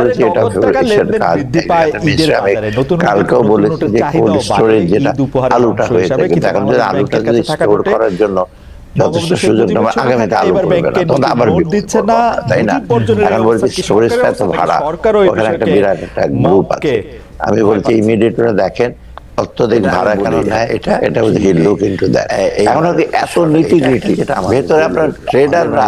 করেছি এটা কালকেও বলেছি যে কোল্ড স্টোরেজ যেটা আলুটা হয়েছে, কিন্তু এখন যদি আলুটা যদি স্টোর করার জন্য যথেষ্ট সুযোগ নেবে, আগামীতে আলু করবে না, তখন আবার দিচ্ছে না, তাই না? এখন বলছি স্টোরেজটা তো ভাড়া, ওখানে একটা বিরাট একটা গ্রুপ আছে। আমি বলছি ইমিডিয়েট দেখেন অত্যধিক ভাড়া কেন নেয়, এটা লুক ইনটু দ্যাট। এখন এত নীতি যেটা ভেতরে আপনার ট্রেডাররা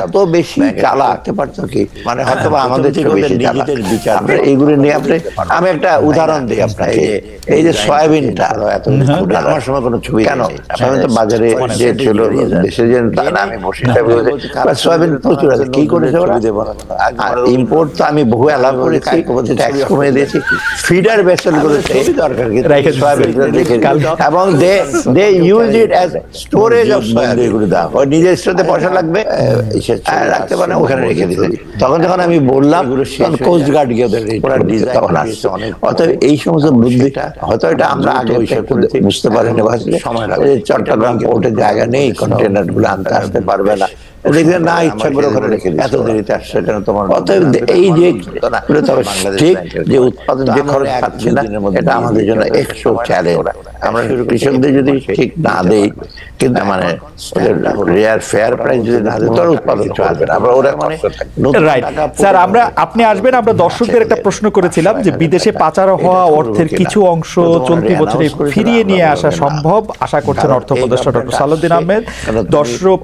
এত বেশি চালাতে পারতো কি, মানে হয়তো আমাদের নিজেদের বিচার এইগুলি নিয়ে আপনি, আমি একটা উদাহরণ দিই আপনাকে, এই যে সয়াবিনটা আমার সময় কোনো ছবি কেন সয়াবিন তো বাজারে যে ছিল দেশে যে আমি বসে সয়াবিন প্রচুর আছে, কি করেছে ইম্পোর্ট তো আমি বহু অ্যালাউ করেছি, ট্যাক্স কমিয়ে দিয়েছি, ফিডার ভেসেল গুলোতে দরকার এবং they use it as storage of soybean. ওই নিজের স্টোরে পয়সা লাগবে রাখতে পারে, ওখানে রেখে দিতে। তখন যখন আমি বললাম কোস্ট গার্ড গিয়ে তখন আসছে। অতএব এই সমস্ত বুদ্ধিটা হয়তো এটা আমরা আগে বুঝতে পারিনি, সময় লাগে, চট্টগ্রাম পোর্টের জায়গা নেই, কন্টেনার গুলো আনতে আসতে পারবে না, দেখবে না ইচ্ছা করে ওখানে রেখে এত দেরিতে আসছে কেন তোমার। অতএব এই যে ঠিক যে উৎপাদন যে খরচ খাচ্ছে না, এটা আমাদের জন্য একশো চ্যালেঞ্জ। আমরা কৃষকদের যদি ঠিক না দেই, কিন্তু মানে রেয়ার ফেয়ার প্রাইস যদি না দেয়, তোর উৎপাদন চলবে না। আমরা ওরা মানে স্যার, আপনি আসবেন, আমরা দর্শকদের একটা প্রশ্ন করেছিলাম যে বিদেশে পাচার হওয়া অর্থের কিছু অংশ চলতি বছরে ফিরিয়ে নিয়ে আসা সম্ভব, আশা করছেন অর্থ উপদেষ্টা ডক্টর সালাউদ্দিন আহমেদ।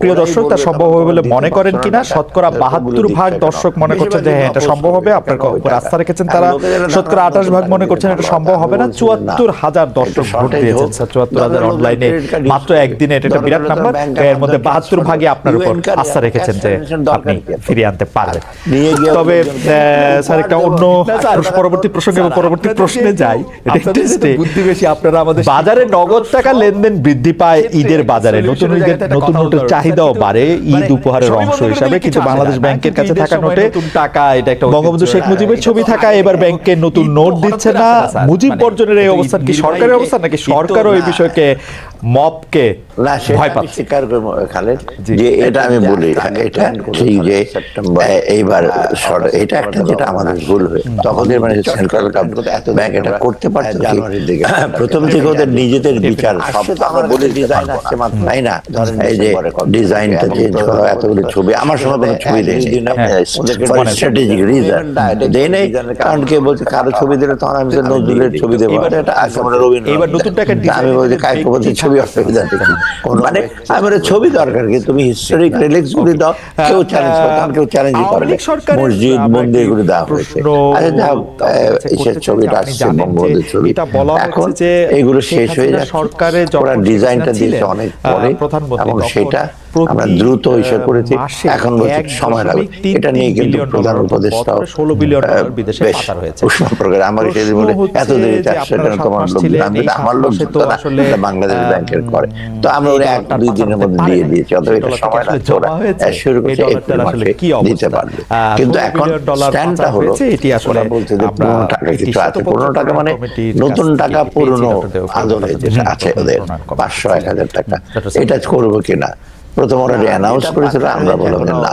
প্রিয় দর্শক, তা সম্ভব হবে বলে মনে করেন কিনা? শতকরা 72% দর্শক মনে করছেন যে হ্যাঁ এটা সম্ভব হবে, আপনার উপর আস্থা রেখেছেন তারা। শতকরা 28% মনে করছেন এটা সম্ভব হবে না। 74,000 দর্শক ভোট দিয়েছেন স্যার, 74,000 অনলাইনে মাত্র একদিনে, এটা একটা বিরাট নাম্বার। এর মধ্যে 72% আপনার উপর আস্থা রেখেছেন যে আপনি ফিরিয়ে আনতে পারবেন। তবে স্যার একটা অন্য পরবর্তী প্রসঙ্গে পরবর্তী প্রশ্নে যাই, বুদ্ধি বেশি আপনারা আমাদের বাজারে নগদ টাকা লেনদেন বৃদ্ধি পায় ঈদের বাজারে, নতুন নোটের চাহিদাও বাড়ে ঈদ উপহারের অংশ হিসাবে, কিন্তু বাংলাদেশ ব্যাংকের কাছে থাকা নোটে টাকা, এটা একটা বঙ্গবন্ধু শেখ মুজিবের ছবি থাকা এবার ব্যাংকের নতুন নোট দিচ্ছে না। মুজিব বর্জনের এই অবস্থান কি সরকারের অবস্থান, নাকি সরকারও এই বিষয়কে মপকে ভয় পাচ্ছে? খালেদ, যে এটা আমি বলি, এটা ঠিক যে এইবার এটা একটা যেটা আমাদের ভুল হয়ে, তখন মানে সেন্ট্রাল ব্যাংক এটা করতে পারছে জানুয়ারির দিকে, প্রথম থেকে ওদের নিজেদের বিচার সব তো আমরা বলে ডিজাইন আসছে মাত্র, তাই না? এই যে ডিজাইনটা চেঞ্জ করা, এতগুলো ছবি, আমার সময় কোনো ছবি দেয়নি, স্ট্র্যাটেজিক রিজন দেয় নেই, কারণ কে বলছে কারো ছবি দিলে তখন আমি নজরুলের ছবি দেবো, এটা আগে আমরা রবীন্দ্র নতুন টাকা, আমি বলছি কাকে বলছি ছবি অসুবিধা দেখি, মানে আমার ছবি দরকার কি, তুমি হিস্টোরিক রিলিক্স গুলি দাও, কেউ চ্যালেঞ্জ করে, তখন কেউ চ্যালেঞ্জই করে, মসজিদ মন্দির গুলি দেওয়া হয়েছে। আচ্ছা, ছবিটা আসছে বঙ্গবন্ধুর ছবি, এখন এগুলো শেষ হয়ে যায়, সরকারের ওরা ডিজাইনটা দিয়েছে অনেক পরে, এবং সেটা আমরা দ্রুত হিসাব করেছি, এখন বলছি সময় লাগবে। এটা নিয়ে কিন্তু প্রধান উপদেষ্টা 16 বিলিয়ন ডলার বিদেশে পাচার হয়েছে, উষ্ণ প্রকার আমার সেদিন বলে এত দেরিতে আসছে কেন তোমার লোক, আমার লোক আসলে বাংলাদেশ ব্যাংকের করে, তো আমরা ওরা 1-2 দিনের মধ্যে দিয়ে দিয়েছি, অথবা এটা সময় লাগছে, ওরা শুরু করছে এপ্রিল মাসে দিতে পারবে। কিন্তু এখন স্ট্যান্ডটা হলো এটি আসলে বলছে যে পুরনো টাকা কিছু আছে, পুরনো টাকা মানে নতুন টাকা পুরনো আদলে যেটা আছে ওদের 500-1000 টাকা, এটা করবো কিনা প্রথম ওরা অ্যানাউন্স করেছিল, আমরা বললাম না,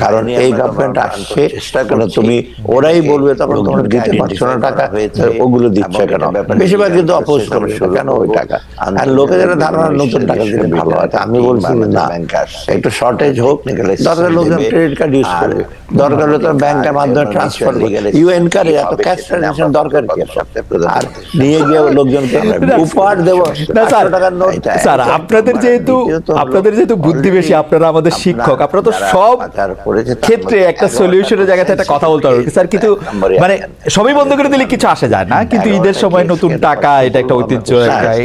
কারণ এই গভর্নমেন্ট আসছে, তুমি ওরাই বলবে তখন তোমরা দিতে পারছো না টাকা, ওগুলো দিচ্ছে কেন, বেশিরভাগ কিন্তু অপোজ করে কেন ওই টাকা, আর লোকেদের ধারণা নতুন টাকা দিলে ভালো হয়। আমি বলছি না, একটু শর্টেজ হোক, দরকার লোকজন ক্রেডিট কার্ড ইউজ করবে, দরকার হলে তো ব্যাংকের মাধ্যমে ট্রান্সফার গেলে ইউএন কার্ডে এত ক্যাশ ট্রানজাকশন দরকার কি, আর নিয়ে গিয়ে লোকজনকে উপহার দেবো টাকার নোট। স্যার, আপনাদের যেহেতু বুদ্ধি বেশি, আপনারা আমাদের শিক্ষক, আপনারা তো সব ক্ষেত্রে একটা সলিউশনের জায়গাতে একটা কথা বলতে পারবেন স্যার, কিন্তু মানে সবই বন্ধ করে দিলে কিছু আসে যায় না, কিন্তু ঈদের সময় নতুন টাকা, এটা একটা ঐতিহ্য,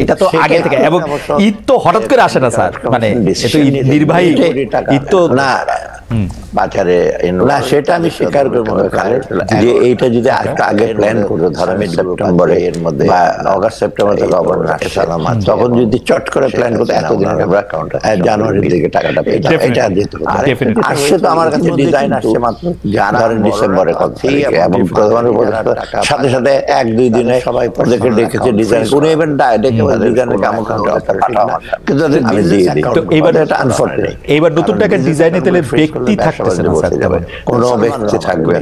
এটা তো আগে থেকে, এবং ঈদ তো হঠাৎ করে আসে না স্যার, মানে নির্বাহী ঈদ তো না বাজারে না, সেটা আমি স্বীকার করবো যে এইটা যদি আগে প্ল্যান করতো, ধরেন সেপ্টেম্বরে এর মধ্যে বা অগাস্ট সেপ্টেম্বর থেকে গভর্নর আসে সালামাত, তখন যদি চট করে প্ল্যান করতো এতদিন আমরা জানুয়ারি জানুয়ারির দিকে টাকাটা পেতাম, এটা যেতে হতো। আসছে তো আমার কাছে ডিজাইন আসছে মাত্র ধরেন ডিসেম্বরের কথা এবং প্রধান উপদেষ্টার সাথে সাথে 1-2 দিনে সবাই ওদেরকে ডেকেছে ডিজাইন উনি ইভেন ডেকে ডিজাইনের কেমন কিন্তু আমি দিয়ে দিই। তো এইবার এটা আনফরচুনেট। এইবার নতুন টাকার ডিজাইনে তাহলে ব্যক্তি থাকতেছে না স্যার, তেমন কোনো ব্যক্তি থাকবে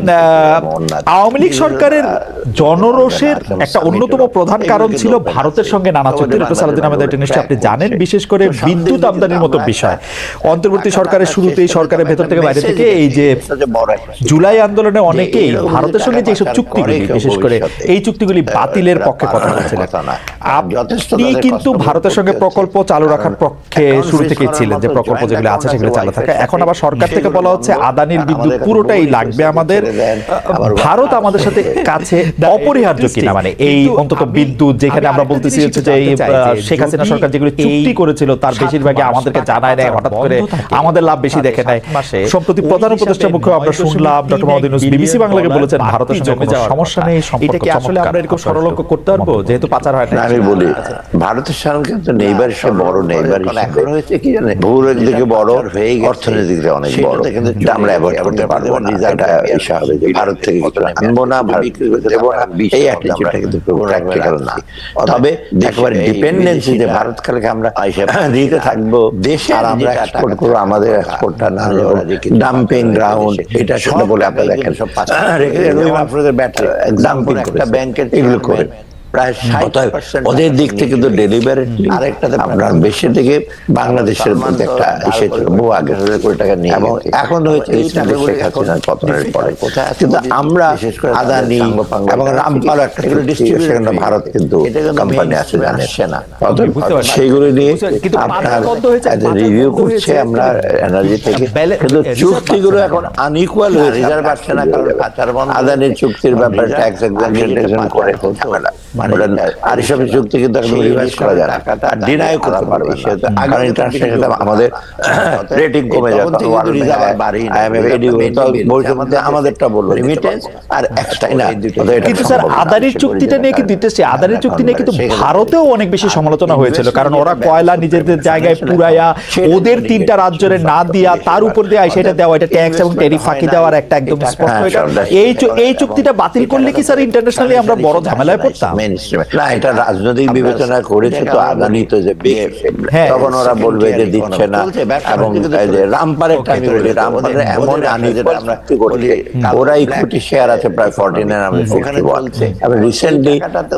না। আওয়ামী লীগ সরকারের জনরোষের একটা অন্যতম প্রধান কারণ ছিল ভারতের সঙ্গে নানা চুক্তি। ডক্টর সালাউদ্দিন আহমেদ এটা নিশ্চয়ই আপনি জানেন, বিশেষ করে বিদ্যুৎ আমদানির মতো বিষয়। অন্তর্বর্তী সরকারের শুরুতেই সরকারের ভেতর থেকে বাইরে থেকে এই যে জুলাই আন্দোলনে অনেকেই ভারতের সঙ্গে যেসব চুক্তিগুলি, বিশেষ করে এই চুক্তিগুলি বাতিলের পক্ষে কথা বলছিলেন। আপনি কিন্তু ভারতের সঙ্গে প্রকল্প চালু রাখার পক্ষে শুরু থেকেই ছিলেন, যে প্রকল্প যেগুলো আছে সেগুলো চালু থাকে। এখন আবার সরকার থেকে বলা হচ্ছে আদানির বিদ্যুৎ পুরোটাই লাগবে আমাদের, ভারত আমাদের সাথে কাছে অপরিহার্য কিনা, মানে এই অন্তত বিদ্যুৎ যেখানে আমরা বলতেছি হচ্ছে যে শেখ হাসিনা সরকার যেগুলো চুক্তি করেছিল তার বেশিরভাগই আমাদেরকে জানায় নেয়, হঠাৎ করে আমাদের লাভ বেশি দেখে নেয়। সম্প্রতি প্রধান উপদেষ্টা মুখে আমরা শুনলাম ডক্টর মোহাম্মদ ইউনূস বিবিসি বাংলাকে বলেছেন ভারতের সঙ্গে কোনো সমস্যা নেই। এটা কি আসলে আমরা এরকম সরলঙ্ক করতে পারবো, যেহেতু পাচার হয় না? আমি বলি ভারতের সঙ্গে কিন্তু নেইবার সে বড় নেইবার এখন হয়েছে কি জানেন, ভূগোলের দিকে বড়, অর্থনৈতিক দিকে অনেক বড়, কিন্তু আমরা অ্যাভয়েড করতে পারবো না। এটা ইচ্ছা হবে যে ভারত থেকে কিছু আনবো না, ভারত দেবো না, এই অ্যাটিটিউডটা কিন্তু প্র্যাকটিক্যাল না। তবে একেবারে ডিপেন্ডেন্সি যে ভারত কালকে আমরা দিতে থাকবো দেশে আর আমরা এক্সপোর্ট করবো, আমাদের এক্সপোর্টটা না ডাম্পিং গ্রাউন্ড, এটা সেটা বলে আপনারা দেখেন সব আপনাদের ব্যাটারি ডাম্পিং একটা ব্যাংকের এগুলো করে প্রায় 60% ওদের দিক থেকে কিন্তু ডেলিভারি আরেকটাতে আপনার বেশি থেকে বাংলাদেশের মধ্যে একটা এসে বহু আগে 1,000 কোটি টাকা নিয়ে এবং এখন হয়েছে এই শেখ হাসিনার পতনের পরে। কিন্তু আমরা আদানি এবং রামপাল একটা ডিস্ট্রিবিউশন ভারত কিন্তু কোম্পানি আছে জানেন না, সেইগুলো নিয়ে আপনার রিভিউ করছে আমরা এনার্জি থেকে, কিন্তু চুক্তিগুলো এখন আনইকুয়াল হয়ে রিজার্ভ আসছে না, কারণ আদানির চুক্তির ব্যাপারে ট্যাক্স এক্সাম্পশন করে ফেলতে আর এসব চুক্তি কিন্তু একদম রিভাইজ করা যায় না, ডিনাই করতে পারবে। আগামী ইন্টারন্যাশনাল আমাদের রেটিং কমে যাবে, আমাদেরটা বলবো রিমিটেন্স আর এক্সট্রা না। কিন্তু স্যার আদানির চুক্তিটা নিয়ে কিন্তু দিতেছে, আদানির চুক্তি নিয়ে কিন্তু ভারতেও অনেক বেশি সমালোচনা হয়েছিল, কারণ ওরা কয়লা নিজেদের জায়গায় পুরাইয়া ওদের 3টা রাজ্যের না দিয়া তার উপর দিয়ে সেটা দেওয়া, এটা ট্যাক্স এবং ট্যারিফ ফাঁকি দেওয়ার একটা একদম স্পষ্ট। এই চুক্তিটা বাতিল করলে কি স্যার ইন্টারন্যাশনালি আমরা বড় ঝামেলায় পড়তাম? না, এটা রাজনৈতিক বিবেচনা করেছে তো আদানি তো যে তখন ওরা বলবে যে দিচ্ছে না। এবং রামপালের টাইমে বলি রামপালের এমন আনি যেটা আমরা করি ওরা ইকুইটি শেয়ার আছে প্রায় 49 এবং রিসেন্টলি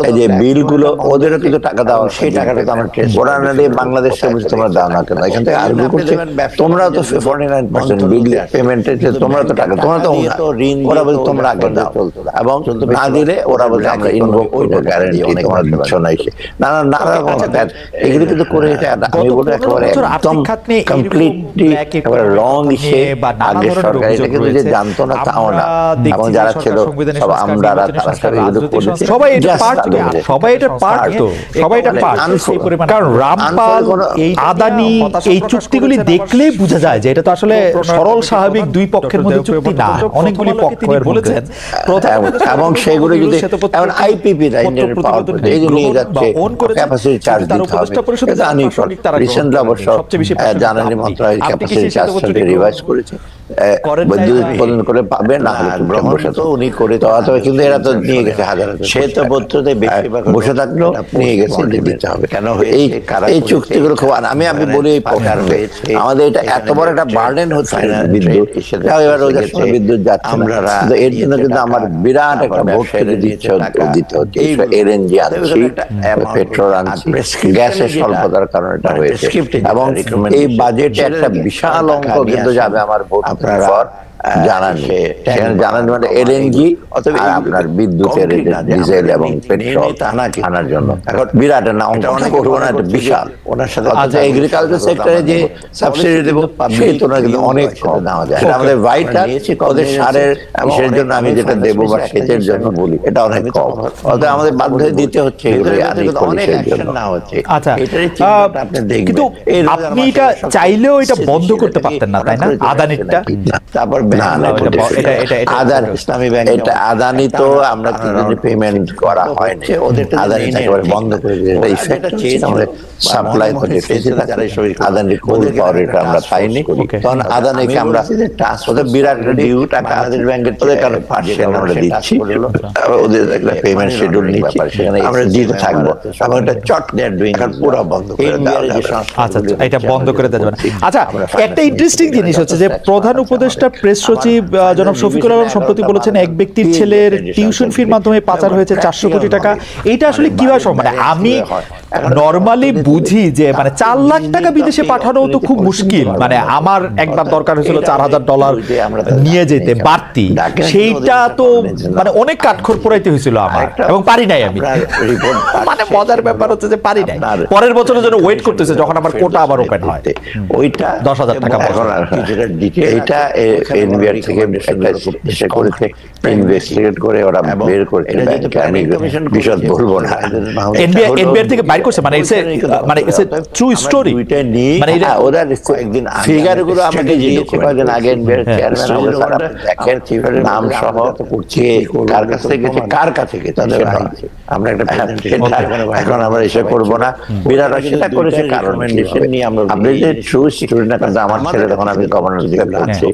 এই যে বিলগুলো ওদেরও কিন্তু টাকা দেওয়া, সেই টাকাটা তো আমরা ওরা না দিয়ে বাংলাদেশে বুঝে তোমরা দাও না কেন, এখান থেকে আর্গুমেন্ট করছে তোমরা তো 49% বিল পেমেন্টের তোমরা তো টাকা তোমরা তো ঋণ, ওরা বলছে তোমরা আগে দাও এবং না দিলে ওরা বলছে আমরা ইনভোক করবো গ্যারান্টি তোমার দিচ্ছ না। নানা রকম এগুলো কিন্তু করে আমি বলি একেবারে একদম কমপ্লিটলি একেবারে রং ইসে আগের সরকার এটা কিন্তু যে জানতো না তাও না, এবং যারা ছিল সব আমরা তারা সব এগুলো করেছে, সবাই এটা পার্ট, সবাই এটা পার্ট, তো সবাই এটা পার্ট। কারণ রামপাল এই আদানি এই চুক্তিগুলি দেখলেই বোঝা যায় যে এটা তো আসলে সরল স্বাভাবিক দুই পক্ষের মধ্যে চুক্তি না, অনেকগুলি পক্ষের বলেছেন। এবং সেগুলো যদি এখন আইপিপি ইন্ডিয়ান পাওয়ার এই যে নিয়ে যাচ্ছে ক্যাপাসিটি চার্জ দিতে হবে, এটা আনি রিসেন্টলি অবশ্য জানানি মন্ত্রণালয় ক্যাপাসিটি চার্জটাকে রিভাইজ করেছে, বিদ্যুৎ উৎপাদন করে পাবে না হলে বসে তো উনি করে তো, কিন্তু এরা তো নিয়ে গেছে হাজার, সে তো বদ্ধতে বসে থাকলেও নিয়ে গেছে দিতে হবে কেন। এই চুক্তিগুলো খুব আমি বলি আমাদের এটা এত বড় একটা বার্ডেন হচ্ছে বিদ্যুৎ, এবার ওদের সময় বিদ্যুৎ যাচ্ছে আমরা, এর জন্য কিন্তু আমার বিরাট একটা ভোট কেটে দিতে হচ্ছে। এলএনজি আনছি, পেট্রোল আনছি, গ্যাসের স্বল্পতার কারণে এটা হয়েছে, এবং এই বাজেটে একটা বিশাল অঙ্ক কিন্তু যাবে আমার ভোট আপনারা জানান মানে এলএনজি আর আপনার বিদ্যুতের ডিজেল এবং পেট্রোল আনার জন্য বিরাট না অঙ্কটা করবো না, এটা বিশাল। ওনার সাথে আচ্ছা এগ্রিকালচার সেক্টরে যে সাবসিডি দেবো সেই তুলনায় কিন্তু অনেক কম দেওয়া যায়, আমাদের ভাইটাল ওদের সারের বিষয়ের জন্য আমি যেটা দেবো বা সেচের জন্য বলি এটা অনেক কম, অর্থাৎ আমাদের বাধ্য হয়ে দিতে হচ্ছে না হচ্ছে। আচ্ছা কিন্তু আপনি এটা চাইলেও এটা বন্ধ করতে পারতেন না, তাই না? আদানিরটা তারপর ইসলামী ব্যাংক, এটা আদানি তো আমরা পেমেন্ট করা হয়নি, ওদের আদানি একেবারে বন্ধ করে দিয়েছে। সাপ্লাই আদানি কোল পাওয়ার এটা আমরা পাইনি, তখন আদানিকে আমরা ওদের বিরাট ডিউ টাকা বাংলাদেশ ব্যাংকের তোদের কারণে পার্সেন্ট আমরা দিচ্ছি, ওদের একটা পেমেন্ট শিডিউল নিচ্ছি, আমরা দিতে থাকবো। এবং এটা চট দেয়ার ডুইং পুরো বন্ধ করে দেওয়া যাবে। আচ্ছা, এটা বন্ধ করে দেওয়া যাবে। আচ্ছা, একটা ইন্টারেস্টিং জিনিস হচ্ছে যে প্রধান উপদেষ্টা প্রেস সচিব জনাব শফিকুল আলম সম্প্রতি বলেছেন এক ব্যক্তির ছেলের টিউশন ফির মাধ্যমে পাচার হয়েছে 400 কোটি টাকা। এটা আসলে কিভাবে সম্ভব? মানে আমি নরমালি বুঝি যে মানে 4 লাখ টাকা বিদেশে পাঠানো তো খুব মুশকিল, মানে আমার একবার দরকার হয়েছিল $4000 নিয়ে যেতে বাড়তি, সেইটা তো মানে অনেক কাঠখড় পোড়াইতে হয়েছিল আমার, এবং পারি নাই আমি। মানে মজার ব্যাপার হচ্ছে যে পারি নাই, পরের বছরের জন্য ওয়েট করতেছে যখন আমার কোটা আবার ওপেন হয়, ওইটা 10,000 টাকা। এইটা এনবিআর থেকে এসে করেছে, ইনভেস্টিগেট করে ওরা বের করেছে, আমি বিশদ বলবো না, এনবিআর থেকে বাইর করছে, মানে ইটস এ ট্রু স্টোরি। মানে ওরা কয়েকদিন ফিগারগুলো আমাকে দিয়েছে কয়েকদিন আগে, এনবিআর চেয়ারম্যান দেখেন নাম সহ কার কাছ থেকে গেছে, কার কাছে গেছে, আমরা একটা এখন আমরা এসে করবো না, বিরাট সেটা করেছে কারণ আপনি যে ট্রু স্টোরি না, কারণ আমার ছেলে তখন আমি গভর্নর দিকে বলছি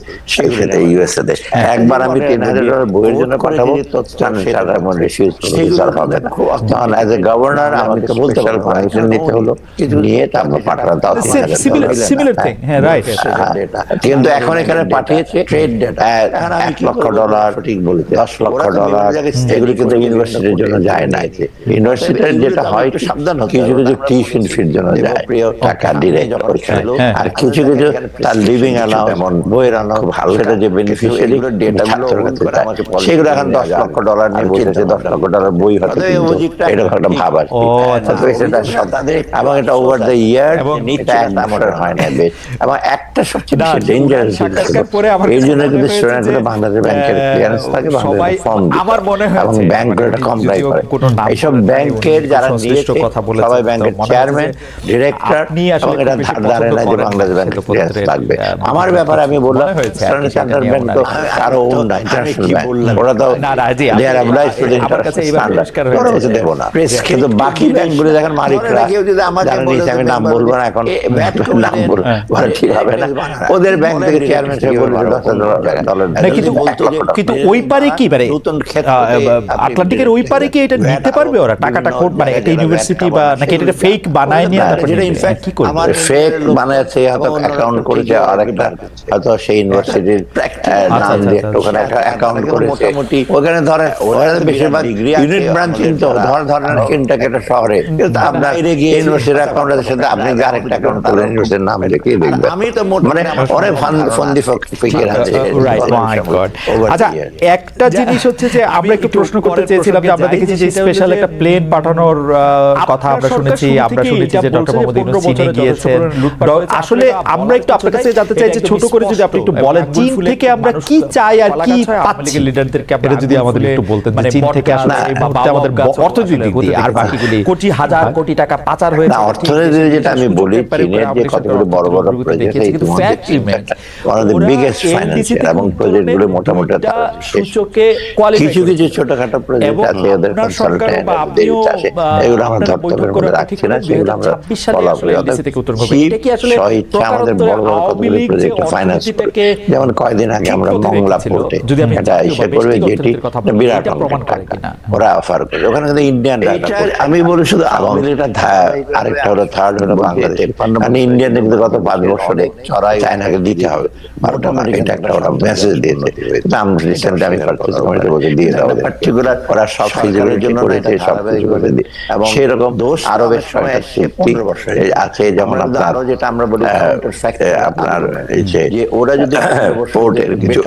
সেটা ইউএসএ তে, একবার আমি $3,000 বইয়ের জন্য পাঠাবো, হবে না, তখন অ্যাজ এ গভর্নর আমাকে স্পেশাল পারমিশন নিতে হলো, নিয়ে তারপর পাঠানো। কিন্তু এখন এখানে পাঠিয়েছে ট্রেড ডেটা, $1,00,000 ঠিক বলেছে, $10,00,000, এগুলো কিন্তু ইউনিভার্সিটির জন্য যায় না। ইউনিভার্সিটির যেটা হয় সাবধান, কিছু কিছু টিউশন ফির জন্য যায় টাকা ডিরেক্ট, আর কিছু কিছু তার লিভিং অ্যালাউন্স, যেমন বইয়ের অ্যালাউন্স ভালো, সেটা যে বেনিফিশিয়ারি ডেটাগুলো সেগুলো এখন $10,00,000 নিয়ে বলতেছে, $10,00,000 বই হতে, এটা একটা ভাব আর এবং এটা ওভার দ্য ইয়ার হয় না বেশ। এবং একটা সবচেয়ে ডেঞ্জারাস এই জন্য কিন্তু স্টুডেন্টগুলো বাংলাদেশ ব্যাংকের ক্লিয়ারেন্স থাকে, বাংলাদেশ ফর্ম এবং ব্যাংকগুলো এটা কমপ্লাই করে। এইসব ব্যাংকের যারা নিয়েছে সবাই ব্যাংকের চেয়ারম্যান, ডিরেক্টর, এবং এটা ধারে না যে বাংলাদেশ ব্যাংকের ক্লিয়ারেন্স থাকবে। আমার ব্যাপারে আমি বললাম সেন্ট্রাল ব্যাংক তো কারো ওন না, ইন্টারন্যাশনাল ব্যাংক, ওরা তো দেয়ার অবলাইজড টু দ্য ইন্টারন্যাশনাল দেব না। কিন্তু বাকি ব্যাংকগুলো দেখেন মালিকরা, আমি নাম বলবো না এখন, নাম বলবো ঠিক হবে না, ওদের ব্যাংক থেকে চেয়ারম্যান সাহেব বলবে $10,000, কিন্তু ওই পারে কি মানে আটলান্টিকের ওই পারে কি এটা নিতে পারবে ওরা টাকাটা, কোড মানে একটা ইউনিভার্সিটি বা নাকি এটা ফেক বানায় নিয়ে যেটা ইনফ্যাক্ট কি করবে, আমার ফেক বানাচ্ছে, হয়তো অ্যাকাউন্ট করেছে আরেকটা, হয়তো সেই ইউনিভার্সিটির নাম দিয়ে ওখানে একটা অ্যাকাউন্ট করেছে, ওখানে ধরেন ওখানে বেশিরভাগ ইউনিট ব্রাঞ্চ কিন্তু ধরেন ইন্টারকেটা শহরে, কিন্তু আপনার ইউনিভার্সিটির অ্যাকাউন্টের সাথে আপনি আরেকটা অ্যাকাউন্ট করলেন, ইউনিভার্সিটির নাম লিখে দেখবেন। আমি তো মানে অনেক ফন্দি ফিকির আছে। আচ্ছা, একটা জিনিস হচ্ছে যে আমরা একটু প্রশ্ন করতে চেয়েছিলাম যে আমরা দেখেছি যে স্পেশাল একটা প্লেন পাঠানোর কথা আমরা শুনেছি যে ডক্টর মোহাম্মদ ইউনূস চীনে গিয়েছেন। আসলে আমরা একটু আপনার কাছে জানতে চাই যে ছোট করে যদি আপনি একটু বলেন চীন থেকে আমরা কি চাই আর কি পাচ্ছি, লিডারদেরকে আপনারা যদি আমাদের একটু বলতেন যে চীন থেকে আসলে এই মুহূর্তে আমাদের অর্থনৈতিক দিক আর বাকিগুলি কোটি হাজার কোটি টাকা পাচার হয়েছে। অর্থনীতি যেটা আমি বলি, চীনের যে কতগুলো বড় বড় project, one of the biggest financier, এবং প্রজেক্টগুলো মোটামুটি কিছু কিছু ছোটখাটো প্রজেক্ট আছে, ওদের কনসালটেন্ট আছে, এগুলো আমরা দপ্তরের মধ্যে রাখছি না, সেগুলো আমরা ফলো করি। আমাদের বড় বড় কতগুলো প্রজেক্ট ফাইন্যান্স করে, যেমন কয়েকদিন আগে আমরা মংলা পোর্টে এটা এসে করবে, যেটি বিরাট টাকা ওরা অফার করে, ওখানে কিন্তু ইন্ডিয়ান আমি বলি শুধু আরেকটা হলো থার্ড হলো বাংলাদেশ, মানে ইন্ডিয়ান কিন্তু গত 5 বছরে চায়নাকে দিতে হবে 12 টাকা, এটা একটা ওরা মেসেজ দিয়েছে। আমি রিসেন্টলি আমি বলতে দিয়ে দাও, পার্টিকুলার ওরা সব ফিজিবিলিটির জন্য করেছে, সব কিছু করে দিই, এবং সেরকম দোষ আরো বেশ 15 বছর আছে। যেমন আপনার যেটা আমরা বলি আপনার এই যে ওরা যদি পোর্টের কিছু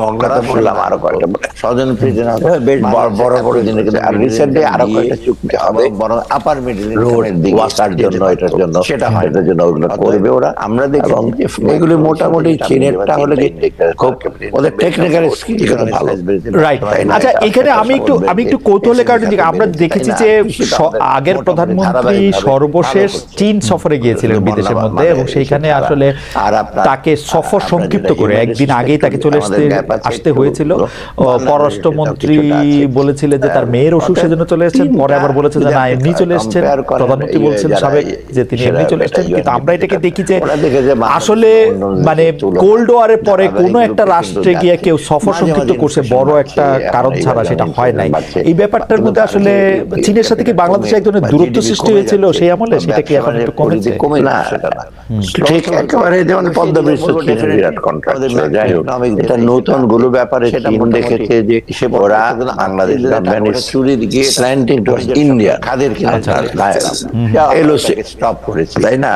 মঙ্গলাতে বললাম, আরো কয়েকটা স্বজন প্রিজন বেশ বড় বড় জিনিস, আর রিসেন্টলি আরো কয়েকটা চুক্তি হবে বরং আপার মিডল ইনকামের দিকে ওয়াকার জন্য এটার জন্য সেটা হয়, এটার জন্য ওগুলো করবে ওরা। আমরা দেখি এগুলি মোটামুটি চীনেরটা হলে খুব ওদের টেকনিক্যাল স্কিল কিন্তু ভালো, রাইট। আচ্ছা, এখানে আমি একটু কৌতূহলের কারণে আমরা দেখেছি যে আগের প্রধানমন্ত্রী সর্বশেষ চীন সফরে গিয়েছিলেন বিদেশের মধ্যে, এবং সেইখানে আসলে তাকে সফর সংক্ষিপ্ত করে একদিন আগেই তাকে চলে আসতে হয়েছিল। পররাষ্ট্রমন্ত্রী বলেছিলেন যে তার মেয়ের অসুখ সেজন্য চলে এসেছেন, পরে আবার বলেছে যে না এমনি চলে এসেছেন। প্রধানমন্ত্রী বলছেন সাবেক যে তিনি এমনি চলে এসেছেন। কিন্তু আমরা এটাকে দেখি যে আসলে মানে কোল্ড ওয়ারের পরে কোনো একটা রাষ্ট্রে গিয়ে কেউ সফর সংক্ষিপ্ত করছে বড় একটা কারণ ছাড়া, সেটা হয় নাই। এই ব্যাপারটার মধ্যে আসলে চীনের সাথে কি বাংলাদেশে এক ধরনের দূরত্ব সৃষ্টি হয়েছিল সেই আমলে, সেটা কি এখন একটু কমেছে? না, ঠিক একেবারে যেমন পদ্মা ব্রিজ চীনের বিরাট কন্ট্রাক্ট। যাই হোক, এটা নতুন গুলো ব্যাপারে চীন দেখেছে যে ওরা বাংলাদেশ গভর্নমেন্ট চুরির গিয়ে স্ল্যান্টিং টু ইন্ডিয়া খাদের কিনা এলওসি স্টপ করেছে, তাই না?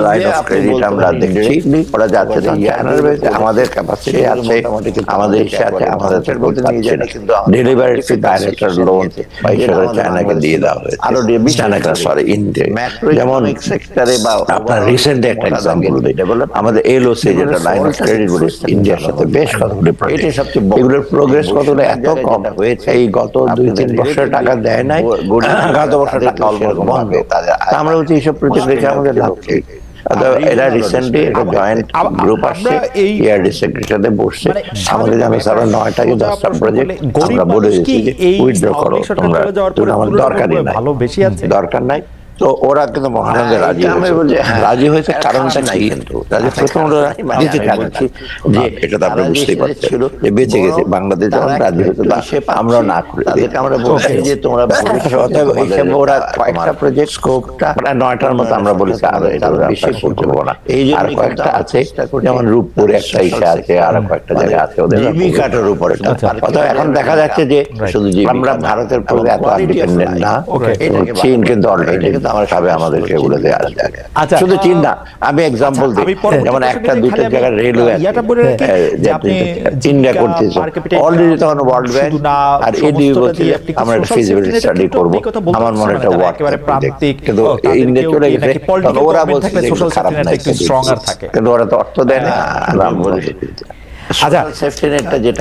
লাইন অফ ক্রেডিট আমরা দেখছি ওরা যাচ্ছে আমাদের ক্যাপাসিটি আছে, আমাদের ইচ্ছা আছে, আমাদের ডেলিভারি ডাইরেক্টর লোন চায়নাকে দিয়ে দেওয়া হয়েছে, আরো চায়নাকে সরি ইন্ডিয়া। যেমন সেক্টরে বা আপনার রিসেন্ট একটা এক্সাম্পল দিই, আমাদের এলওসি যেটা লাইন অফ ক্রেডিট বলে ইন্ডিয়ার সাথে বেশ কতগুলি প্রজেক্ট, সবচেয়ে এগুলোর প্রোগ্রেস কতটা এত কম হয়েছে, এই গত 2-3 বছর টাকা দেয় নাই, গত বছর টাকা অল্প বন্ধ। আমরা বলছি এইসব প্রজেক্ট রেখে আমাদের লাভ কি? এরা রিসেন্টলি একটা জয়েন্ট গ্রুপ আসছে, ইয়ারডি সেক্রেটারিতে বসছে, আমাদের আমি সারা 9টা কি 10টা প্রজেক্ট আমরা বলে দিয়েছি যে উইথড্র করো, তোমরা আমাদের দরকারই নাই, দরকার নাই। তো ওরা কিন্তু মহানন্দে রাজি হয়েছে, রাজি হয়েছে কারণটা নাই, কিন্তু রাজি প্রথম ওরা দিতে চাচ্ছি যে এটা তো আপনি বুঝতেই পারছেন যে বেঁচে গেছে বাংলাদেশ, যখন রাজি হয়েছে আমরা না করে তাদেরকে আমরা বলছি যে তোমরা হিসেবে ওরা কয়েকটা প্রজেক্ট স্কোপটা 9টার মতো আমরা বলেছি আরো এটা বেশি করতে পারবো না, আর কয়েকটা আছে যেমন রূপপুরে একটা ইচ্ছা আছে, আর কয়েকটা জায়গা আছে ওদের জীবিকাটার উপরে। এখন দেখা যাচ্ছে যে শুধু আমরা ভারতের প্রতি এত ডিপেন্ডেন্ট না, চীন কিন্তু অলরেডি আমার সাথে আমাদেরকে এগুলো দেওয়া যায়। আচ্ছা, শুধু চীন না, আমি এক্সাম্পল দিই, যেমন একটা দুইটা জায়গায় রেলওয়ে ইন্ডিয়া করতেছে অলরেডি, তখন ওয়ার্ল্ড ব্যাংক আর এডিইউ বলছে আমরা একটা ফিজিবিলিটি স্টাডি করবো, আমার মনে একটা ওয়ার্ক কিন্তু ইন্ডিয়া চলে গেছে, ওরা বলছে খারাপ নাই, কিন্তু ওরা তো অর্থ দেয় না।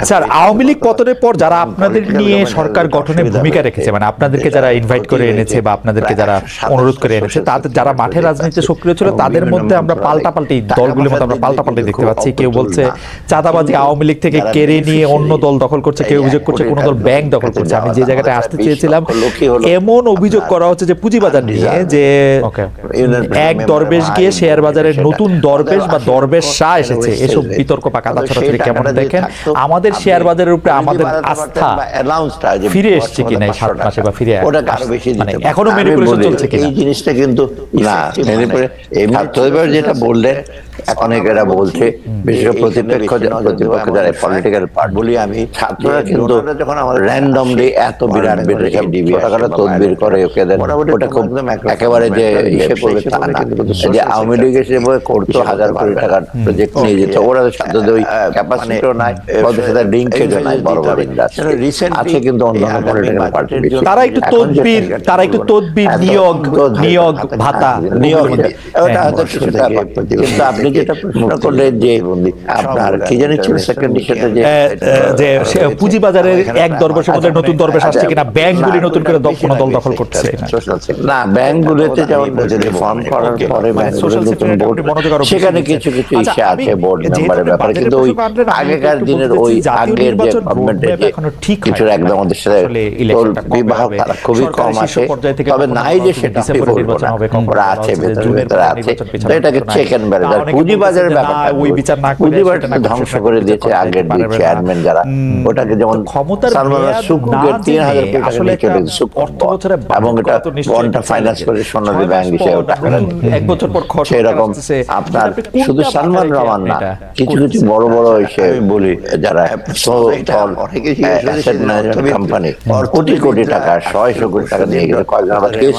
স্যার, আওয়ামী লীগ পতনের পর যারা আপনাদের নিয়ে সরকার গঠনে ভূমিকা রেখেছে, মানে আপনাদেরকে যারা ইনভাইট করে এনেছে বা আপনাদেরকে যারা অনুরোধ করে এনেছে, তাদের যারা মাঠে রাজনীতিতে সক্রিয় ছিল তাদের মধ্যে আমরা পাল্টাপাল্টি দলগুলোর মধ্যে আমরা পাল্টাপাল্টি দেখতে পাচ্ছি। কেউ বলছে চাঁদাবাজি আওয়ামী লীগ থেকে কেড়ে নিয়ে অন্য দল দখল করছে, কেউ অভিযোগ করছে কোন দল ব্যাংক দখল করছে। আমি যে জায়গাটায় আসতে চেয়েছিলাম, এমন অভিযোগ করা হচ্ছে যে পুঁজিবাজার নিয়ে, যে এক দরবেশ গিয়ে শেয়ার বাজারের নতুন দরবেশ বা দরবেশ শাহ এসেছে, এসব বিতর্ক বা কাদা ছড়াছড়ি কেমন দেখেন? আমাদের শেয়ার বাজারের উপরে আমাদের আস্থা ফিরে এসেছে কিনা এই 7 মাসে, বা ফিরে মানে এখনো ম্যানিপুলেশন চলছে কিনা? এই জিনিসটা কিন্তু না, ম্যানিপুলেশন যেটা বললেন এখন এরা বলছে, বিশেষ করে প্রতিপক্ষ যারা পলিটিক্যাল পার্ট বলি আমি, ছাত্ররা কিন্তু যখন আমাদের র্যান্ডমলি এত বিরাট টাকাটা তদবির করে ওটা খুব একেবারে যে ইসে করবে তা না, যে আওয়ামী লীগ এসে করতো 1000 কোটি টাকার প্রজেক্ট নিয়ে যেত, ওরা ছাত্রদের ওই ক্যাপাসিটিও নাই, ওদের সাথে লিঙ্কেজও নাই, বড় বড় ইন্ডাস্ট্রি আছে, কিন্তু অন্যান্য পলিটিক্যাল পার্টি তারা একটু তদবির নিয়োগ ভাতা নিয়োগ, ওটা হয়তো কিছুটা, কিন্তু আপনি যেটা প্রশ্ন করলেন যে আপনার কি জানি ছিল সেকেন্ড ইস্যুতে যে পুঁজিবাজারের এক দরবেশের মধ্যে নতুন দরবেশ আসছে কিনা, ব্যাংকগুলি নতুন করে কোনো দল দখল করছে না, ব্যাংকগুলোতে যেমন রিফর্ম করার পরে নতুন বোর্ড, সেখানে কিছু কিছু ইস্যু আছে বোর্ড মেম্বারের ব্যাপারে, কিন্তু ওই আগেকার দিনের ওই আগের যে গভর্নমেন্টের যে কিছু একদম আমাদের সাথে বিবাহ তারা খুবই কম আছে, তবে নাই যে সেটা ওরা আছে, ভেতরে আছে, এটাকে চেক এন্ড ব্যালেন্স। পুঁজিবাজারের ব্যাপারটা ওই বিচার না করে পুঁজিবাজারটা ধ্বংস করে দিয়েছে আগের দুই চেয়ারম্যান যারা, ওটাকে যেমন সালমান সুকুকের 3000 কোটি টাকা নিয়ে চলে গেছে এবং এটা বন্ডটা ফাইন্যান্স করে সোনালী ব্যাংক হিসেবে এক বছর পর সেরকম আপনার শুধু সালমান রহমান না, কিছু কিছু বড় বড় আমি বলি যারা কোম্পানি কোটি কোটি টাকা 100 কোটি টাকা নিয়ে গেলে কয়েকজন আবার কেস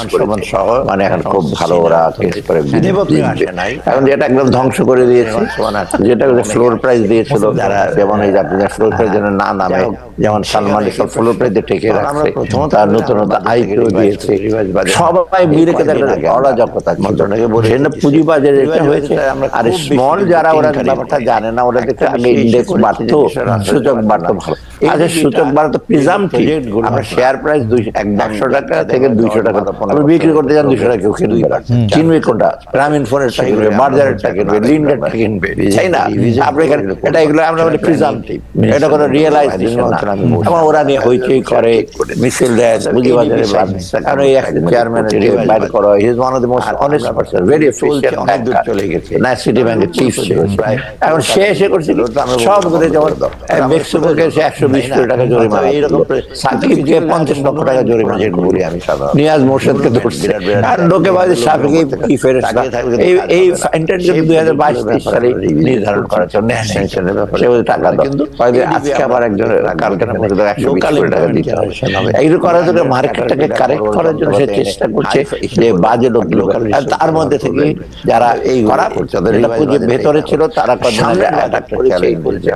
সহ মানে এখন খুব ভালো ওরা কেস করে এখন যেটা একদম ধ্বংস করে দিয়েছে, যেটা ফ্লোর প্রাইস দিয়েছিল যারা, যেমন এই ফ্লোর প্রাইস যেন না নামে, যেমন সালমান সব ফ্লোর প্রাইস ঠেকে রাখছে, তার নতুন নতুন আইপিও দিয়েছে, সবাই মিলে অরাজকতা পুঁজিবাজারে এটা হয়েছে। আর স্মল যারা ওরা ব্যাপারটা জানে না, ওরা দেখে আগে ইন্ডেক্স বাড়তো, সূচক বাড়তো ভালো। আচ্ছা সূচক বাড়তো প্রিজাম্পটিভ, আমরা শেয়ার প্রাইস 100 টাকা থেকে 200 টাকা বিক্রি করতে যান, 200 টাকা কেউ কিনবে কোনটা, গ্রামীণ ফোনের টাকা কিনবে, বাজারের টাকা কিনবে, লিন্ডের টাকা কিনবে, তাই না? আপনি এখানে এটা এগুলো আমরা বলি প্রিজাম্পটিভ, এটা কোনো রিয়েলাইজেশন না। এবং ওরা নিয়ে হইচই করে, মিছিল দেয় পুঁজিবাজারে। কারণ এই চেয়ারম্যানের বাইর করা হয়, his one of the most honest person, very efficient, অনেক দূর চলে গেছে, না সিটি ব্যাংকের চিফ ছিল। এখন সে এসে করছিল সবগুলো, যেমন মেক্সিকোকে 120 কোটি টাকা জরিমানা, এইরকম সাকিবকে 50 লক্ষ টাকা জরিমানা, যেটা বলি আমি সাধারণ নিয়াজ মোর্শেদকে ধরছে। আর লোকে বাজে সাকিবকে কি ফেরেশতা, এই ইন্টারভিউ 2022 সালে নির্ধারণ করার জন্য সে টাকা দাও, কিন্তু আজকে আবার একজন কালকে 120 কোটি টাকা দিতে হবে। এইগুলো করার জন্য মার্কেটটাকে কারেক্ট করার জন্য সে চেষ্টা করছে যে বাজে লোকগুলো, তার মধ্যে থেকে যারা এই করা করছে ভেতরে ছিল তারা